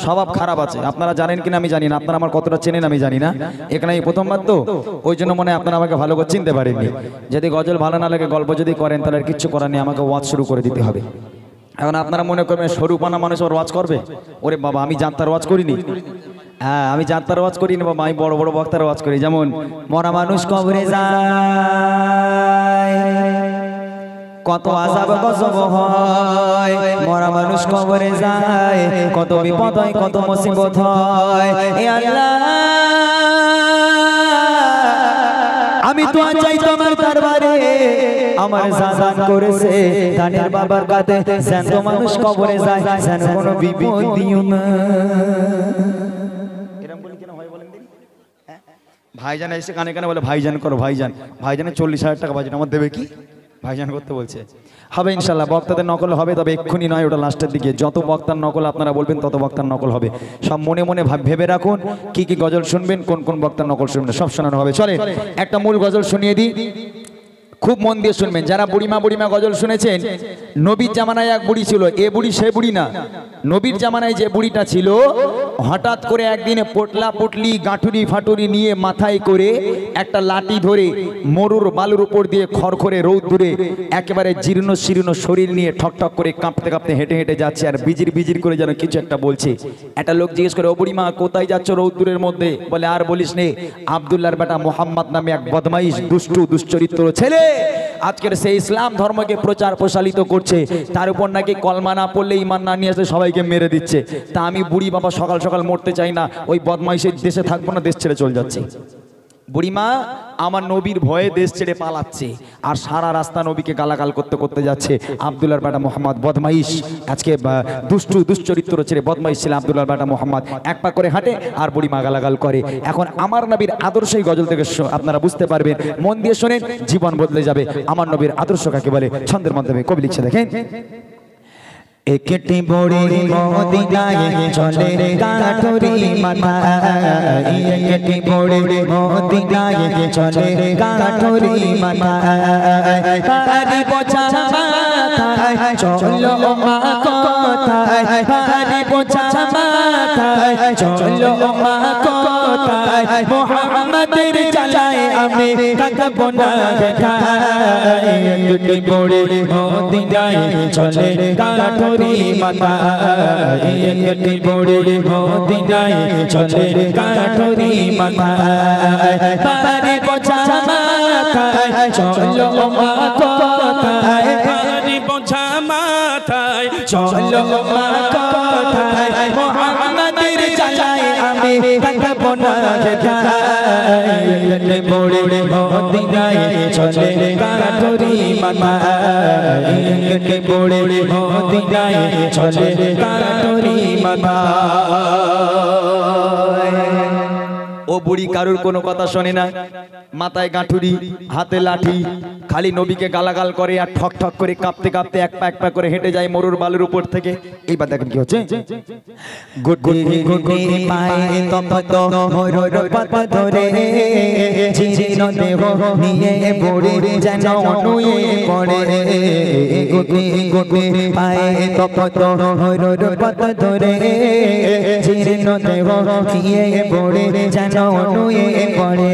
স্বভাব খারাপ আছে। আপনারা জানেন কিনা আমি জানি না, আপনারা আমার কতটা চেনেন আমি জানি না। এখানে এই প্রথমবার তো, ওই জন্য মনে হয় আপনারা আমাকে ভালো করে চিনতে পারেননি। যদি গজল ভালো না লাগে, গল্প যদি করেন, তাহলে আর কিচ্ছু করার নেই, আমাকে ওয়াজ শুরু করে দিতে হবে। এখন আপনারা মনে করবেন সরুপানা মানুষ ওর ওয়াজ করবে। ওরে বাবা, আমি জানতার ওয়াজ করিনি। হ্যাঁ, আমি জানতার ওয়াজ করি না বাবা, আমি বড় বড় বক্তার ওয়াজ করি। যেমন মরা মানুষ কবরে যায়, কত আযাব গজব হয়, মরা মানুষ কবরে যায়, কত বিপদ হয়, কত মুসিবত হয়। এ আল্লাহ, আমি তো চাই তোমার দরবারে, আমার জাজান করেছে ধানের বাবার কাছে, জ্যান্ত মানুষ কবরে যায়, যেন কোনো বিপদ দিও না। এরকম বলি কেন হয় বলেন দিন? ভাইজান এসে কানে কানে বলে ভাইজান করো, ভাইজান। ভাইজানের 40,000 টাকা বাজেট, আমার দেবে কি? ভাইজান করতে বলছে। হবে ইনশাল্লাহ, বক্তাদের নকল হবে, তবে এক্ষুনি নয়, ওটা লাস্টের দিকে। যত বক্তার নকল আপনারা বলবেন, তত বক্তার নকল হবে। সব মনে মনে ভেবে রাখুন, কি কি গজল শুনবেন, কোন কোন বক্তার নকল শুনবেন, সব শোনানো হবে। চলে একটা মূল গজল শুনিয়ে দিই, খুব মন দিয়ে শুনবেন। যারা বুড়িমা বুড়িমা গজল শুনেছেন, নবীর জামানায় এক বুড়ি ছিল, এ বুড়ি সে বুড়ি না। নবীর জামানায় যে বুড়িটা ছিল, হঠাৎ করে একদিনে পোটলা পুটলি গাঁটুরি ফাটুরি নিয়ে মাথায় করে একটা লাঠি ধরে মরুর বালুর উপর দিয়ে খড়খড়ে রৌদ্দুরে একেবারে জীর্ণ শীর্ণ শরীর নিয়ে ঠক ঠক করে কাঁপতে কাঁপতে হেঁটে হেঁটে যাচ্ছে, আর বিজির বিজির করে যেন কিছু একটা বলছে। একটা লোক জিজ্ঞেস করে, ও বুড়িমা কোথায় যাচ্ছ রৌদ্দুরের মধ্যে? বলে, আর বলিস নে, আব্দুল্লাহর বেটা মোহাম্মদ নামে এক বদমাইশ দুষ্টু দুশ্চরিত্র ছেলে আজকের সেই ইসলাম ধর্মকে প্রচার প্রসারিত করছে, তার উপর নাকি কলমা না পড়লে, ইমান না নিয়ে আসলে সবাইকে মেরে দিচ্ছে। তা আমি বুড়ি বাবা সকাল সকাল মরতে চাই না, ওই বদমাইশের দেশে থাকবো না, দেশ ছেড়ে চলে যাচ্ছে। বুড়িমা আমার নবীর ভয়ে দেশ ছেড়ে পালাচ্ছে, আর সারা রাস্তা নবীকে গালাগাল করতে করতে যাচ্ছে। আব্দুল্লাহর বেটা মোহাম্মদ বদমাইশ, আজকে দুষ্টু দুশ্চরিত্র ছেলে বদমাইশ ছেলে আব্দুল্লাহর বেটা মোহাম্মদ এক পা করে হাঁটে, আর বুড়িমা গালাগাল করে। এখন আমার নবীর আদর্শই গজল থেকে আপনারা বুঝতে পারবেন, মন দিয়ে শোনেন, জীবন বদলে যাবে। আমার নবীর আদর্শ কাকে বলে, ছন্দের মাধ্যমে কবি লিখছে, দেখেন। একটি বড়ি মদিনায় চলে কাঠুরি মাথায়, একটি বড়ি মদিনায় চলে কাঠুরি মাথায়, পারি বোঝা মাথায় চলো মা কোথায়, পারি বোঝা মাথায় চলো মা কোথায়, মুহাম্মাদের চালায় আমি কাঁদবো না দেখায়, একটি বড়ি মদিনায় চলে কাঠুরি মাথায়, একটি বড়ি মদিনায় চলে কাঠুরি মাথায়, পারি বোঝা মাথায় চলো মা কোথায়, পারি বোঝা মাথায় চলো মা কোথায়, মুহাম্মাদের চালায় আমি কাঁদবো না দেখায়, একটি বড়ি মদিনায় চলে কাঠুরি মাথায়, একটি বড়ি মদিনায় চলে কাঠুরি মাথায়। ও বুড়ি কারুর কোনো কথা শোনে না, মাথায় গাঁঠুরি, হাতে লাঠি, খালি নবীকে গালাগাল করে, আর ঠক ঠক করে কাঁপতে কাঁপতে এক পা করে হেঁটে যায় মরুর বালুর উপর থেকে। এইবার দেখেন কি হচ্ছে, গুটি গুটি পায়ে তপত মরুর পথ ধরে, জীর্ণ দেহ নিয়ে বুড়ি যেন নুয়ে পড়ে, গুটি গুটি পায়ে তপত মরুর পথ ধরে, জীর্ণ দেহ নিয়ে বুড়ি যেন নুয়ে পড়ে,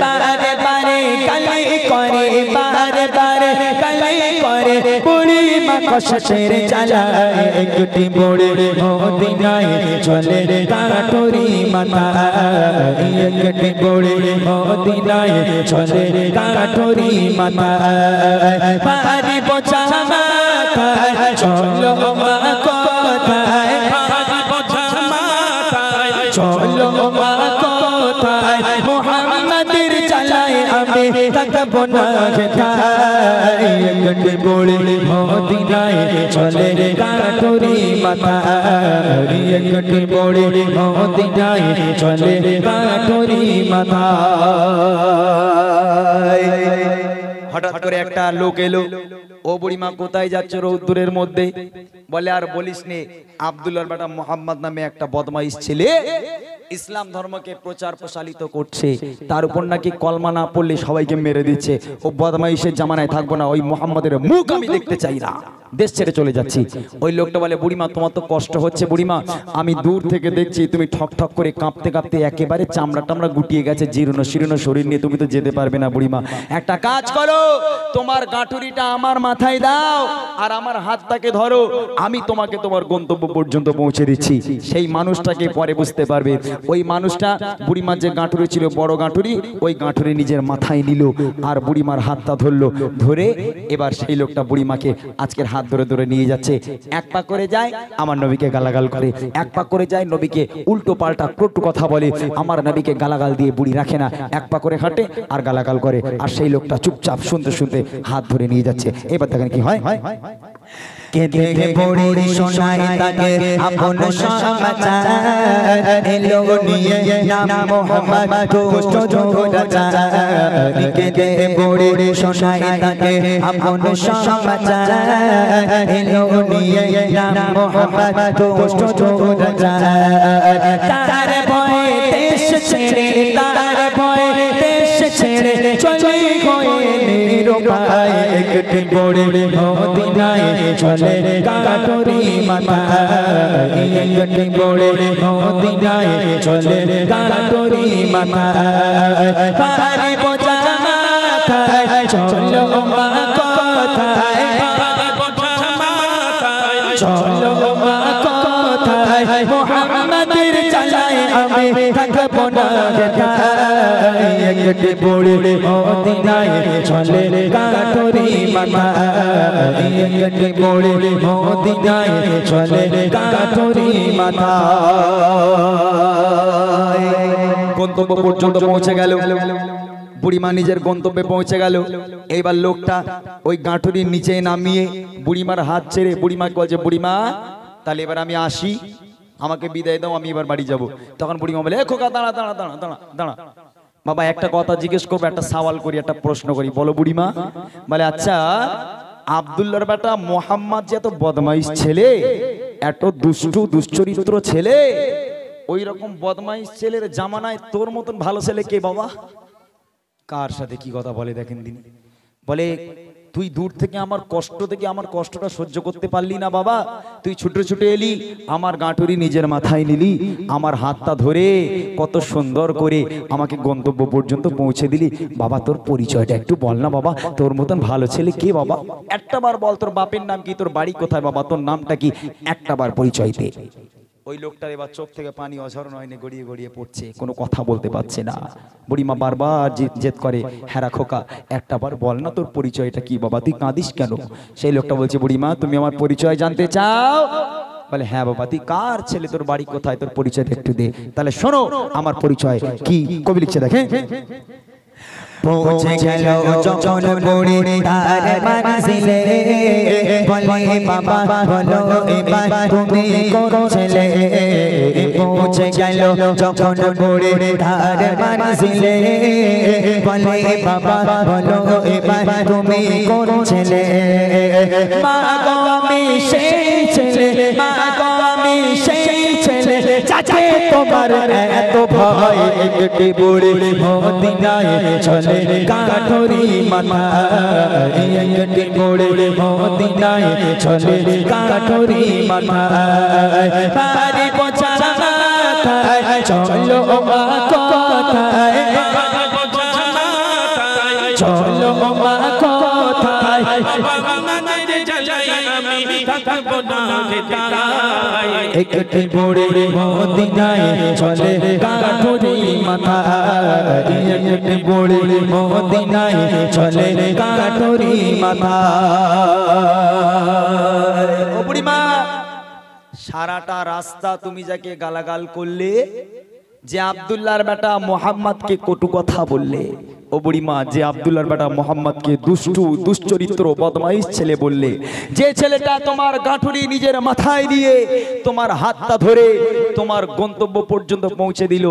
বারে বারে কালি করে, বারে বারে কালি করে, বুড়ি মা কষ্টের চালায়, একটি বড়ি মদিনায় চলে কাঠুরি মাথায়, একটি বড়ি মদিনায় চলে কাঠুরি মাথায়, পারি বোঝা মাথায় চলো মা কোথায়, পারি বোঝা মাথায় চলো মা কোথায়, মুহাম্মাদের চালায় আমি কাঁদবো না দেখায়, একটি বড়ি মদিনায় চলে কাঠুরি মাথায়, একটি বড়ি মদিনায় চলে কাঠুরি মাথায়। হঠাৎ করে একটা লোক এলো, ও বুড়িমা কোথায় যাচ্ছ রৌদ্দুরের মধ্যে? বলে, আর বলিস নে, আব্দুল্লাহর বেটা মোহাম্মদ নামে একটা বদমাইশ ছেলে ইসলাম ধর্মকে প্রচার প্রসারিত করছে, তার উপর নাকি কলমা না পড়লে সবাইকে মেরে দিচ্ছে। ও বদমাইশের জামানায় থাকবো না, ওই মোহাম্মদের মুখ আমি দেখতে চাই না। দেশ ছেড়ে চলে যাচ্ছি। ওই লোকটা বলে বুড়িমা তোমার তো কষ্ট হচ্ছে বুড়িমা, আমি দূর থেকে দেখছি তুমি ঠক ঠক করে কাঁপতে কাঁপতে একেবারে চামড়া টামড়া গুটিয়ে গেছে, জীর্ণ শীর্ণ শরীর নিয়ে তুমি তো যেতে পারবে না বুড়িমা, একটা কাজ করো তোমার গাঁটুরিটা আমার মাথায় দাও আর আমার হাতটাকে ধরো, আমি তোমাকে তোমার গন্তব্য পর্যন্ত পৌঁছে দিচ্ছি। সেই মানুষটাকে পরে বুঝতে পারবে। ওই মানুষটা বুড়িমার যে গাঁটুরি ছিল বড় গাঁটুরি, ওই গাঁটুরি নিজের মাথায় নিল আর বুড়িমার হাতটা ধরলো, ধরে এবার সেই লোকটা বুড়িমাকে আজকের হাত ধরে ধরে নিয়ে যাচ্ছে। এক পা করে যায় আমার নবীকে গালাগাল করে, এক পা করে যায় নবীকে উল্টো পাল্টা কটু কথা বলে, আমার নবীকে গালাগাল দিয়ে বুড়ি রাখে না, এক পা করে হাঁটে আর গালাগাল করে। আর সেই লোকটা চুপচাপ শুনতে শুনতে হাত ধরে নিয়ে যাচ্ছে। এবার দেখেন কি হয়। কেঁদে বুড়ি শোনায় তাকে আপন সমাচার, এলো নিয়ে নাম মোহাম্মদ দুষ্ট দুরাচার। কেঁদে বুড়ি শোনায় তাকে আপন সমাচার, এলো নিয়ে নাম মোহাম্মদ দুষ্ট দুরাচার। তার ভয়ে দেশ ছেড়ে, তার ভয়ে দেশ ছেড়ে চলে গয়ে নিরুপায়, একটি বড় মদিনায় চলে গাঁটুরি মাথায়, একটি বড় মদিনায় চলে গাঁটুরি মাথায়। পারে বোঝা মাথায় চলো মা কোথায়, চলো মা কোথায়, মুহাম্মাদের চালায় আমি থাকবো না বেকার। একটি বড় মদিনায় চলে গাঁটুরি মাথায়, একটি বড় মদিনায় চলে গাঁটুরি মাথায়। গন্তব্য পর্যন্ত পৌঁছে গেল, বুড়িমা নিজের গন্তব্যে পৌঁছে গেল। এইবার লোকটা ওই গাঁটুরির নিচে নামিয়ে বুড়িমার হাত ছেড়ে বুড়িমাকে বলছে বুড়িমা তাহলে এবার আমি আসি, আমাকে বিদায় দাও, আমি এবার বাড়ি যাব। তখন বুড়িমা বলে এ খোকা দাঁড়া দাঁড়া দাঁড়া দাঁড়া দাঁড়া বাবা, একটা কথা জিজ্ঞেস করবো, একটা সওয়াল করি, একটা প্রশ্ন করি, বলো বুড়িমা। বলে আচ্ছা আব্দুল্লাহর বেটা মোহাম্মদ যে এত বদমাইশ ছেলে, এত দুষ্টু দুশ্চরিত্র ছেলে, ওই রকম বদমাইশ ছেলের জামানায় তোর মতন ভালো ছেলে কে বাবা? কার সাথে কি কথা বলে দেখেন দিন। বলে তুই দূর থেকে আমার কষ্ট থেকে আমার কষ্টটা সহ্য করতে পারলি না বাবা, তুই ছুটে ছুটে এলি, আমার গাঁটুরি নিজের মাথায় নিলি, আমার হাতটা ধরে কত সুন্দর করে আমাকে গন্তব্য পর্যন্ত পৌঁছে দিলি। বাবা তোর পরিচয়টা একটু বল না বাবা, তোর মতন ভালো ছেলে কে বাবা? একটা বার বল, তোর বাপের নাম কি, তোর বাড়ি কোথায় বাবা, তোর নামটা কি, একটা বার পরিচয় দে। ওই লোকটার এবার চোখ থেকে পানি অঝর নয়নে গড়িয়ে গড়িয়ে পড়ছে, কোনো কথা বলতে পারছে না। বুড়িমা বারবার জেদ করে, হ্যাঁ খোকা একটা বার বল না তোর পরিচয়টা কি বাবা, তুই কাঁদিস কেন? সেই লোকটা বলছে বুড়িমা তুমি আমার পরিচয় জানতে চাও? বলে হ্যাঁ বাবা, তুই কার ছেলে, তোর বাড়ি কোথায়, তোর পরিচয়টা একটু দে। তাহলে শোনো আমার পরিচয় কি। কবি লিখছে দেখে, পৌঁছে গেল যখন বুড়ি তার মঞ্জিলে, বলে বাবা বলো এবার তুমি কোন ছেলে। পৌঁছে গেল যখন বুড়ি তার মঞ্জিলে, বলে বাবা বলো এবার তুমি কোন ছেলে। মা গো আমি সেই ছেলে, মা গো আমি সেই ছেলে, চাচা তোমার এত ভয়। একটি বুড়ি মদিনায় চলে গাঁটুরি মাথায়, একটি বুড়ি মদিনায় চলে গাঁটুরি মাথায়। পারি বোঝা মাথায় চলো মা কোথায়, চলো মা কোথায়, একটি বুড়ি মদিনায় চলে গাঁটুরি মাথায়, একটি বুড়ি মদিনায় চলে গাঁটুরি মাথায়। ও বুড়িমা সারাটা রাস্তা তুমি যাকে গালাগাল করলে, যে আব্দুল্লাহর বেটা মোহাম্মদকে কটু কথা বললে, ও বুড়িমা যে আব্দুল্লাহর বেটা মোহাম্মদকে দুষ্টু দুশ্চরিত্র বদমাইশ ছেলে বললে, যে ছেলেটা তোমার গাঁটুরি নিজের মাথায় দিয়ে তোমার হাতটা ধরে তোমার গন্তব্য পর্যন্ত পৌঁছে দিল,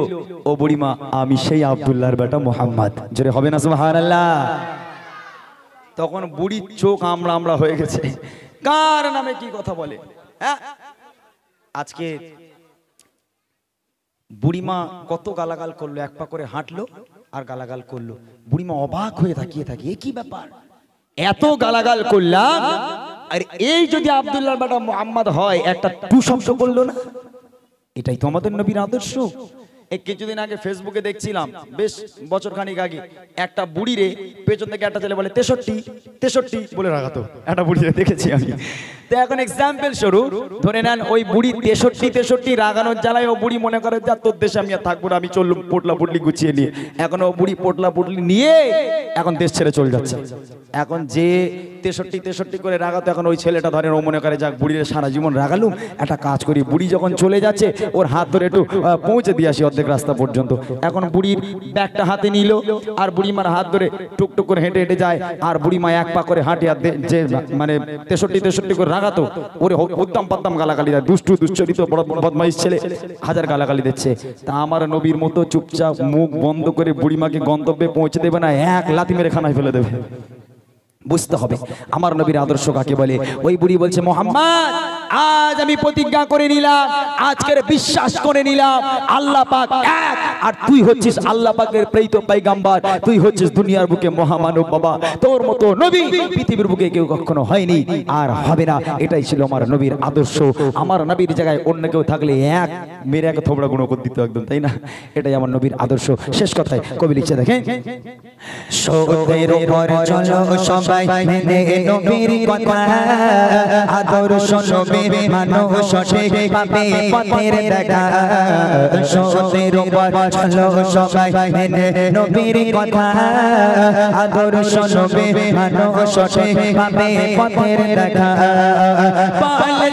ও বুড়িমা আমি সেই আব্দুল্লাহর বেটা মোহাম্মদ। জোরে হবে না সুবহানাল্লাহ? তখন বুড়ির চোখ আমড়া আমড়া হয়ে গেছে, কার নামে কি কথা বলে। হ্যাঁ আজকে বুড়িমা কত গালাগাল করলো, এক পা করে হাঁটলো আর গালাগাল করলো। বুড়িমা অবাক হয়ে তাকিয়ে থাকে, এ কি ব্যাপার, এত গালাগাল করলাম আর এই যদি আব্দুল্লাহ বেটা মুহাম্মদ হয়, একটা টু শব্দ করলো না, এটাই তো আমাদের নবীর আদর্শ। এই কিছুদিন আগে ফেসবুকে দেখছিলাম, বেশ বছর খানিক আগে, একটা বুড়ি রে পেছন থেকে একটা ছেলে বলে 63 63 বলে রাখাতো, একটা বুড়ি রে দেখেছি আমি। তো এখন এক্সাম্পল স্বরূপ ধরে নেন ওই বুড়ি 63 রাগানোর জ্বালায় ও বুড়ি মনে করে যা তোর দেশে আমি আর থাকবো না, আমি চললুম পোটলা পুটলি গুছিয়ে নিয়ে। এখন ও বুড়ি পোটলা পুটলি নিয়ে এখন দেশ ছেড়ে চলে যাচ্ছে। এখন যে 63 করে রাগাতো, এখন ওই ছেলেটা ধরেন ও মনে করে যাক বুড়ির সারা জীবন রাগালুম, একটা কাজ করি, বুড়ি যখন চলে যাচ্ছে ওর হাত ধরে একটু পৌঁছে দিয়ে আসি অর্ধেক রাস্তা পর্যন্ত। এখন বুড়ির ব্যাগটা হাতে নিল আর বুড়িমার হাত ধরে টুকটুক করে হেঁটে হেঁটে যায়, আর বুড়িমা এক পা করে হাঁটে, আর যে মানে 63 করে রাগাতো ওরে উদ্দাম পাদ্দাম গালাগালি দেয়, দুষ্টু দুশ্চরিত বড় বদমাইশ ছেলে, হাজার গালাগালি দিচ্ছে। তা আমার নবীর মতো চুপচাপ মুখ বন্ধ করে বুড়িমাকে গন্তব্যে পৌঁছে দেবে না, এক লাথি মেরে খানায় ফেলে দেবে। বুঝতে হবে আমার নবীর আদর্শ কাকে বলে। ওই বুড়ি বলছে, মোহাম্মদ আজ আমি প্রতিজ্ঞা করে নিলাম, আজকের বিশ্বাস করে নিলাম আল্লাহ পাক এক, আর তুই হচ্ছিস আল্লাহ পাকের প্রেরিত পয়গম্বর, তুই হচ্ছিস দুনিয়ার বুকে মহামানব বাবা, তোর মতো নবী পৃথিবীর বুকে কেউ কখনো হয়নি আর হবে না। এটাই ছিল আমার নবীর আদর্শ। আমার নবীর জায়গায় অন্য কেউ থাকলে এক মেরে এক থোবড়া গুণ করে দিত একদম, তাই না? এটাই আমার নবীর আদর্শ। শেষ কথায় কবি লিখছে দেখেন, সতের উপর চলো সবাই মেনে নবীর কথা, আদর্শ নবীর মানো সঠিক পাবে পথের দেখা। সতের উপর চলো সবাই মেনে নবীর কথা, আদর্শ নবীর মানো সঠিক পাবে পথের দেখা। পাল্লাই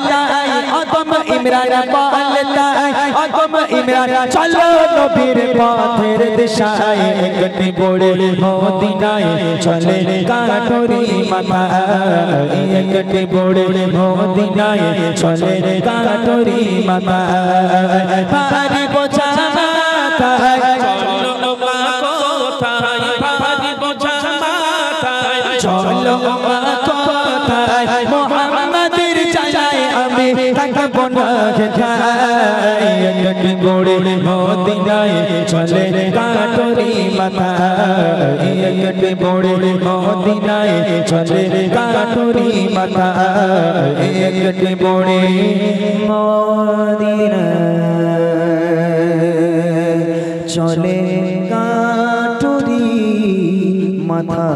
আদম ইমরান, পাল্লাই আদম ইমরান, চলো নবীর পথের দিশায়, একটি বড়ে মদিনায় চলে কাঠুরি মাথা, একটি বড়ে মদিনায় চলে কাঠুরি মাথা। ভারী বোঝা মাথায় চলো মা কোথায়, ভারী বোঝা মাথায় চলো মা কোথায়, মুহাম্মাদের চালায় আমি থাকবো না কোথায়। একটি বড়ে মদিনায় চলে কাঠুরি মাথা, একটি বড়ে মদিনায় চলে কাঠুরি মাথা, একটি বড়ে মদিনায় চলে কাঠুরি মাথা।